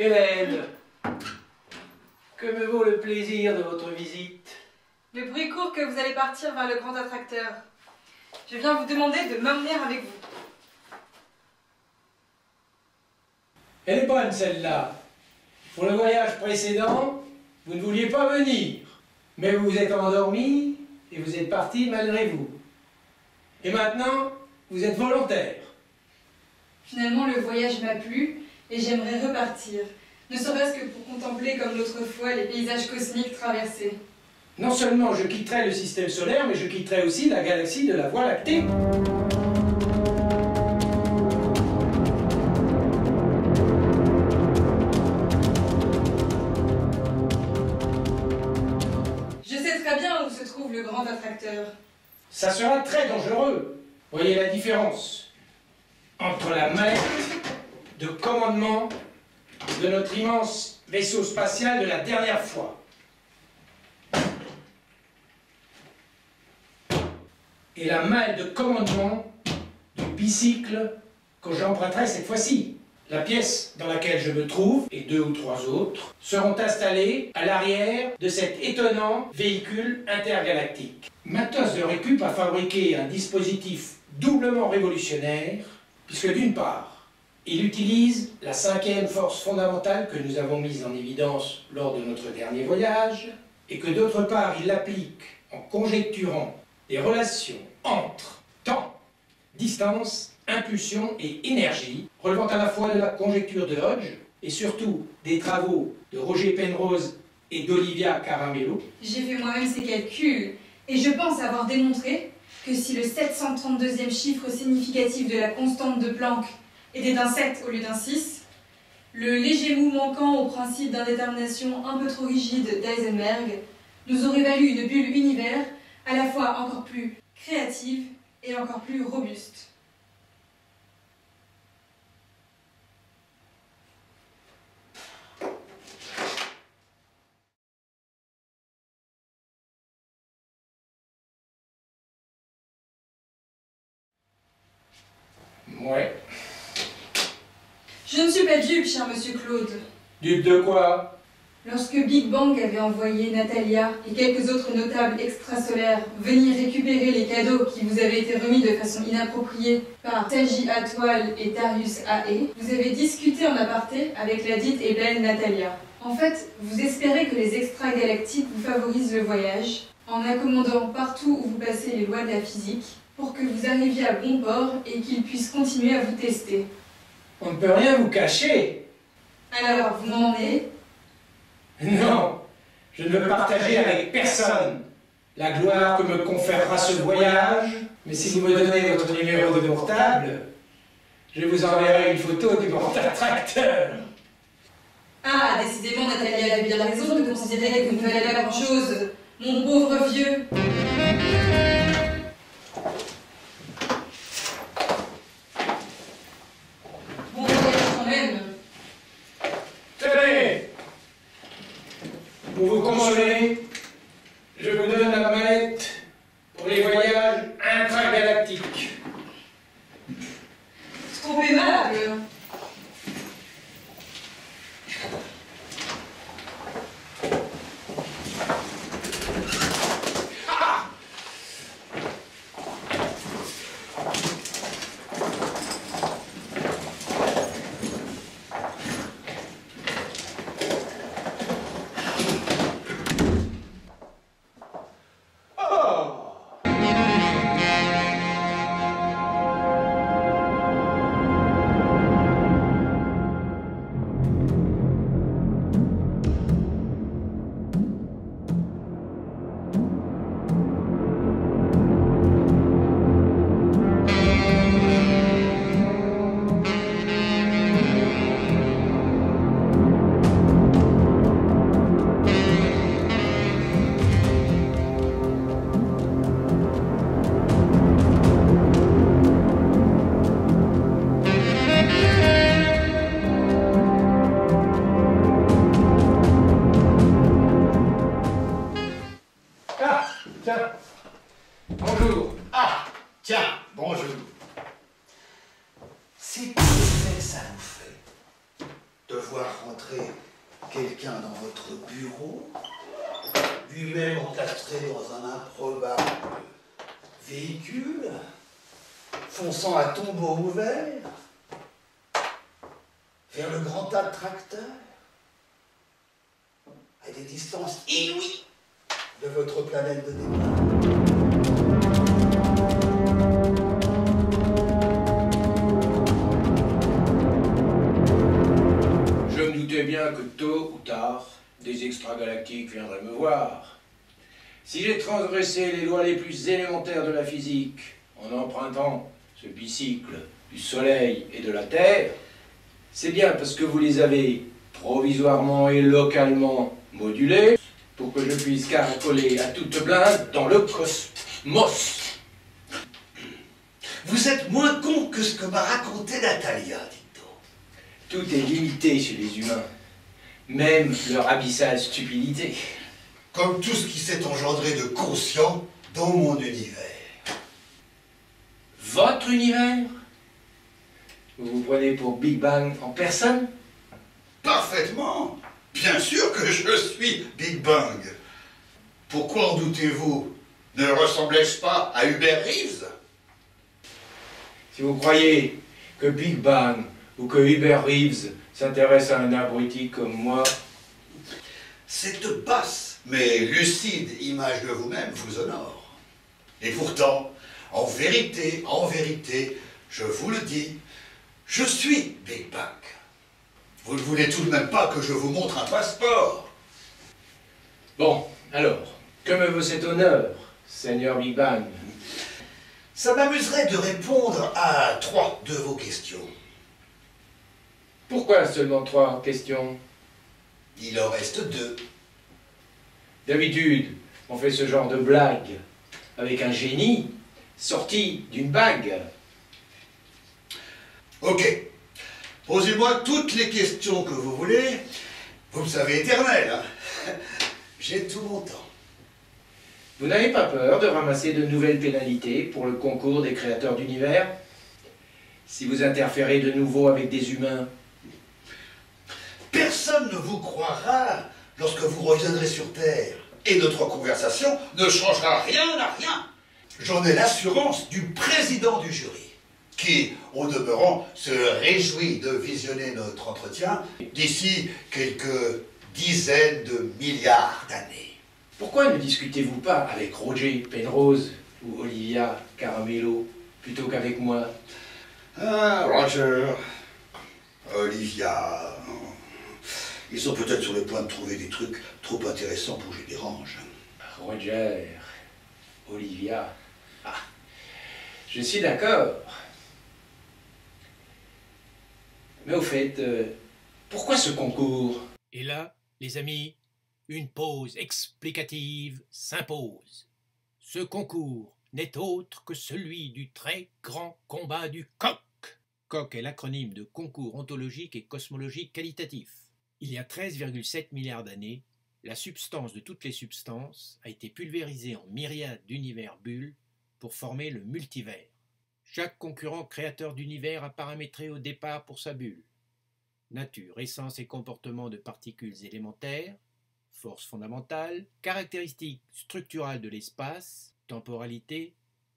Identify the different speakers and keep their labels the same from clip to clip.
Speaker 1: Hélène, que me vaut le plaisir de votre visite?
Speaker 2: Le bruit court que vous allez partir vers le grand attracteur. Je viens vous demander de m'emmener avec vous.
Speaker 1: Elle est bonne celle-là. Pour le voyage précédent, vous ne vouliez pas venir. Mais vous vous êtes endormi et vous êtes parti malgré vous. Et maintenant, vous êtes volontaire.
Speaker 2: Finalement, le voyage m'a plu et j'aimerais repartir. Ne serait-ce que pour contempler comme l'autre fois les paysages cosmiques traversés.
Speaker 1: Non seulement je quitterai le système solaire, mais je quitterai aussi la galaxie de la Voie lactée.
Speaker 2: Je sais très bien où se trouve le grand attracteur.
Speaker 1: Ça sera très dangereux. Voyez la différence entre la mallette de commandement de notre immense vaisseau spatial de la dernière fois. Et la malle de commandement du bicycle que j'emprunterai cette fois-ci. La pièce dans laquelle je me trouve, et 2 ou 3 autres, seront installées à l'arrière de cet étonnant véhicule intergalactique. Matos de Récup a fabriqué un dispositif doublement révolutionnaire, puisque d'une part, il utilise la 5e force fondamentale que nous avons mise en évidence lors de notre dernier voyage, et que d'autre part, il l'applique en conjecturant des relations entre temps, distance, impulsion et énergie, relevant à la fois de la conjecture de Hodge et surtout des travaux de Roger Penrose et d'Olivia Caramello.
Speaker 2: J'ai fait moi-même ces calculs et je pense avoir démontré que si le 732e chiffre significatif de la constante de Planck était d'un 7 au lieu d'un 6, le léger mou manquant au principe d'indétermination un peu trop rigide d'Heisenberg nous aurait valu une bulle univers à la fois encore plus créative et encore plus robuste.
Speaker 1: Ouais.
Speaker 2: Je ne suis pas dupe, cher monsieur Claude.
Speaker 1: Dupe de quoi?
Speaker 2: Lorsque Big Bang avait envoyé Natalia et quelques autres notables extrasolaires venir récupérer les cadeaux qui vous avaient été remis de façon inappropriée par Taji Atoile et Darius A.E., vous avez discuté en aparté avec la dite et belle Natalia. En fait, vous espérez que les extragalactiques vous favorisent le voyage en accommodant partout où vous passez les lois de la physique pour que vous arriviez à bon port et qu'ils puissent continuer à vous tester.
Speaker 1: On ne peut rien vous cacher.
Speaker 2: Alors, vous m'en emmenez ?
Speaker 1: Non, je ne veux partager avec personne la gloire que me conférera ce voyage, mais si vous me donnez votre numéro de portable, je vous enverrai une photo du grand attracteur.
Speaker 2: Ah, décidément, Natalia avait bien raison de considérer que vous ne valez pas grand-chose, mon pauvre vieux. Bon voyage quand même.
Speaker 1: Tenez! Pour vous consoler, je vous donne la mallette pour les voyages intragalactiques.
Speaker 2: C'est trop aimable.
Speaker 1: Tiens. Bonjour.
Speaker 3: Ah, tiens, bonjour. C'est quel effet ça vous fait de voir rentrer quelqu'un dans votre bureau, lui-même encastré dans un improbable véhicule, fonçant à tombeau ouvert vers le grand tas de tracteurs, à des distances inouïes de votre planète de départ.
Speaker 1: Je me doutais bien que tôt ou tard, des extragalactiques viendraient me voir. Si j'ai transgressé les lois les plus élémentaires de la physique en empruntant ce bicycle du Soleil et de la Terre, c'est bien parce que vous les avez provisoirement et localement modulés pour que je puisse caracoler à toute blinde dans le cosmos.
Speaker 3: Vous êtes moins con que ce que m'a raconté Natalia, dites donc.
Speaker 1: Tout est limité chez les humains, même leur abyssale stupidité.
Speaker 3: Comme tout ce qui s'est engendré de conscient dans mon univers.
Speaker 1: Votre univers? Vous vous prenez pour Big Bang en personne?
Speaker 3: Parfaitement. Bien sûr que je suis Big Bang. Pourquoi en doutez-vous? Ne ressemblais-je pas à Hubert Reeves?
Speaker 1: Si vous croyez que Big Bang ou que Hubert Reeves s'intéresse à un abruti comme moi...
Speaker 3: Cette basse mais lucide image de vous-même vous honore. Et pourtant, en vérité, je vous le dis, je suis Big Bang. Vous ne voulez tout de même pas que je vous montre un passeport?
Speaker 1: Bon, alors, que me vaut cet honneur, Seigneur Big Bang?
Speaker 3: Ça m'amuserait de répondre à 3 de vos questions.
Speaker 1: Pourquoi seulement 3 questions?
Speaker 3: Il en reste 2.
Speaker 1: D'habitude, on fait ce genre de blague avec un génie sorti d'une bague.
Speaker 3: Ok. Posez-moi toutes les questions que vous voulez. Vous me savez éternel, hein. J'ai tout mon temps.
Speaker 1: Vous n'avez pas peur de ramasser de nouvelles pénalités pour le concours des créateurs d'univers? Si vous interférez de nouveau avec des humains?
Speaker 3: Personne ne vous croira lorsque vous reviendrez sur Terre. Et notre conversation ne changera rien à rien. J'en ai l'assurance du président du jury, qui, au demeurant, se réjouit de visionner notre entretien d'ici quelques dizaines de milliards d'années.
Speaker 1: Pourquoi ne discutez-vous pas avec Roger Penrose ou Olivia Caramello plutôt qu'avec moi?
Speaker 3: Ah, Roger, Olivia, ils sont peut-être sur le point de trouver des trucs trop intéressants pour que je les dérange.
Speaker 1: Roger, Olivia, ah, je suis d'accord. Mais au fait, pourquoi ce concours?
Speaker 4: Et là, les amis, une pause explicative s'impose. Ce concours n'est autre que celui du très grand combat du coq. COQ est l'acronyme de Concours ontologique et cosmologique qualitatif. Il y a 13,7 milliards d'années, la substance de toutes les substances a été pulvérisée en myriades d'univers bulles pour former le multivers. Chaque concurrent créateur d'univers a paramétré au départ pour sa bulle nature, essence et comportement de particules élémentaires, force fondamentale, caractéristiques structurales de l'espace, temporalité,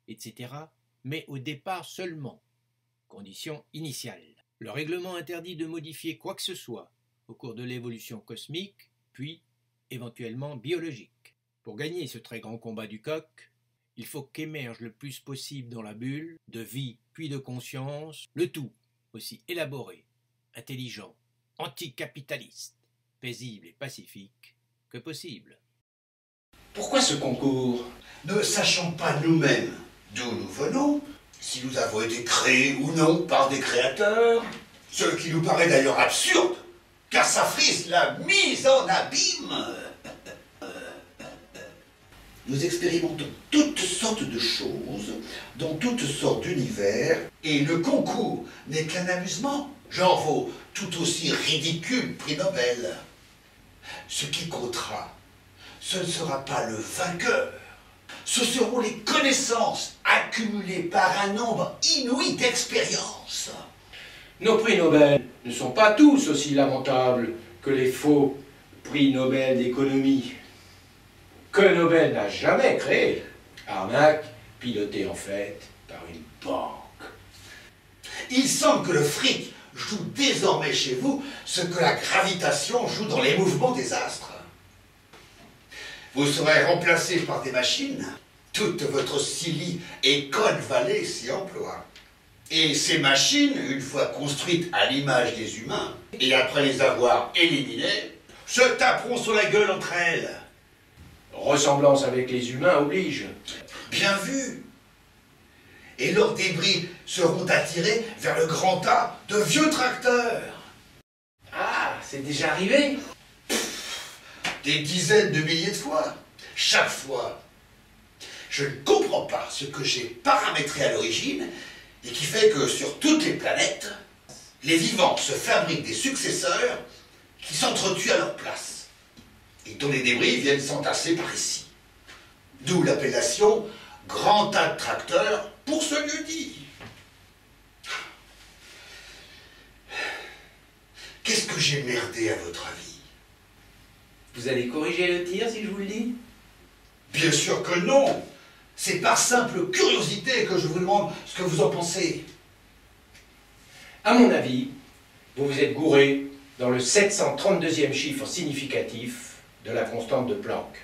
Speaker 4: etc., mais au départ seulement, condition initiale. Le règlement interdit de modifier quoi que ce soit au cours de l'évolution cosmique, puis éventuellement biologique. Pour gagner ce très grand combat du coq, il faut qu'émerge le plus possible dans la bulle de vie puis de conscience, le tout aussi élaboré, intelligent, anticapitaliste, paisible et pacifique que possible.
Speaker 1: Pourquoi ce concours?
Speaker 3: Ne sachant pas nous-mêmes d'où nous venons, si nous avons été créés ou non par des créateurs, ce qui nous paraît d'ailleurs absurde, car ça frise la mise en abîme. Nous expérimentons toutes sortes de choses, dans toutes sortes d'univers, et le concours n'est qu'un amusement, genre vos tout aussi ridicules prix Nobel. Ce qui comptera, ce ne sera pas le vainqueur, Ce seront les connaissances accumulées par un nombre inouï d'expériences.
Speaker 1: Nos prix Nobel ne sont pas tous aussi lamentables que les faux prix Nobel d'économie, que Nobel n'a jamais créé. Arnaque pilotée en fait par une banque.
Speaker 3: Il semble que le fric joue désormais chez vous ce que la gravitation joue dans les mouvements des astres. Vous serez remplacé par des machines. Toute votre Silly Econ Valley s'y emploie. Et ces machines, une fois construites à l'image des humains, et après les avoir éliminées, se taperont sur la gueule entre elles.
Speaker 1: Ressemblance avec les humains oblige.
Speaker 3: Bien vu. Et leurs débris seront attirés vers le grand tas de vieux tracteurs.
Speaker 1: Ah, c'est déjà arrivé?
Speaker 3: Des dizaines de milliers de fois. Chaque fois. Je ne comprends pas ce que j'ai paramétré à l'origine et qui fait que sur toutes les planètes, les vivants se fabriquent des successeurs qui s'entretuent à leur place et dont les débris viennent s'entasser par ici. D'où l'appellation grand tas de tracteurs pour ce lieu-dit. Qu'est-ce que j'ai merdé à votre avis?
Speaker 1: Vous allez corriger le tir si je vous le dis?
Speaker 3: Bien sûr que non. C'est par simple curiosité que je vous demande ce que vous en pensez.
Speaker 1: À mon avis, vous vous êtes gouré dans le 732e chiffre significatif de la constante de Planck.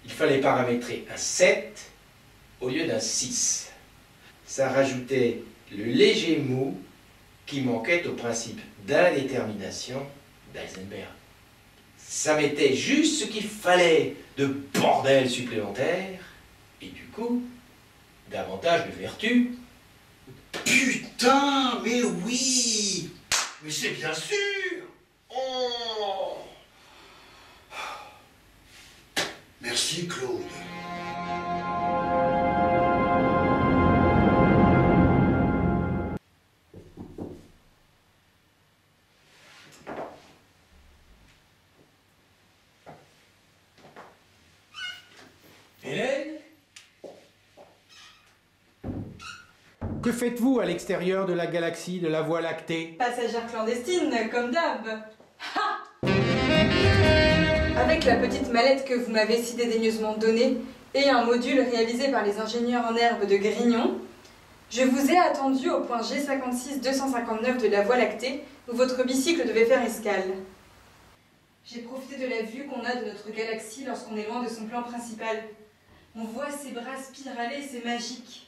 Speaker 1: Il fallait paramétrer un 7 au lieu d'un 6. Ça rajoutait le léger mot qui manquait au principe d'indétermination d'Heisenberg. Ça mettait juste ce qu'il fallait de bordel supplémentaire, et du coup, davantage de vertu.
Speaker 3: Putain, mais oui! Mais c'est bien sûr! Oh! Merci, Claude.
Speaker 1: Hélène? Que faites-vous à l'extérieur de la galaxie de la Voie lactée?
Speaker 2: Passagère clandestine, comme d'hab. Ha! Avec la petite mallette que vous m'avez si dédaigneusement donnée et un module réalisé par les ingénieurs en herbe de Grignon, je vous ai attendu au point G56-259 de la Voie lactée où votre bicycle devait faire escale. J'ai profité de la vue qu'on a de notre galaxie lorsqu'on est loin de son plan principal. On voit ses bras spiraler, c'est magique.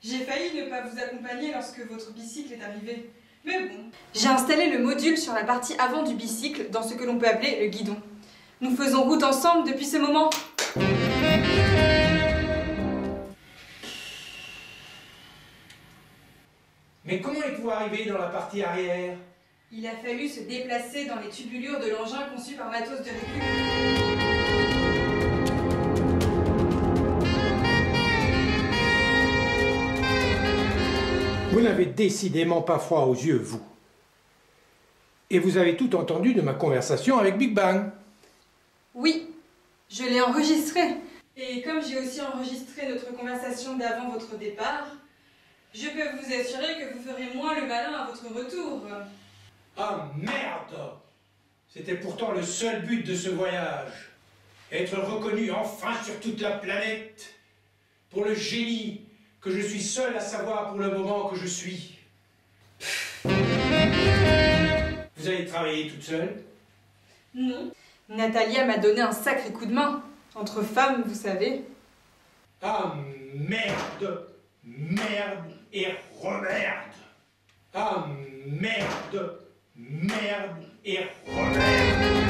Speaker 2: J'ai failli ne pas vous accompagner lorsque votre bicycle est arrivé. Mais bon. J'ai installé le module sur la partie avant du bicycle, dans ce que l'on peut appeler le guidon. Nous faisons route ensemble depuis ce moment.
Speaker 1: Mais comment êtes-vous arrivé dans la partie arrière?
Speaker 2: Il a fallu se déplacer dans les tubulures de l'engin conçu par Matos de Récup.
Speaker 1: Vous n'avez décidément pas froid aux yeux, vous. Et vous avez tout entendu de ma conversation avec Big Bang.
Speaker 2: Oui, je l'ai enregistré. Et comme j'ai aussi enregistré notre conversation d'avant votre départ, je peux vous assurer que vous ferez moins le malin à votre retour.
Speaker 1: Ah merde! C'était pourtant le seul but de ce voyage. Être reconnu enfin sur toute la planète pour le génie que je suis seul à savoir pour le moment que je suis. Vous allez travailler toute seule?
Speaker 2: Non. Natalia m'a donné un sacré coup de main. Entre femmes, vous savez.
Speaker 1: Ah merde! Merde et remerde! Ah merde! Merde et remerde!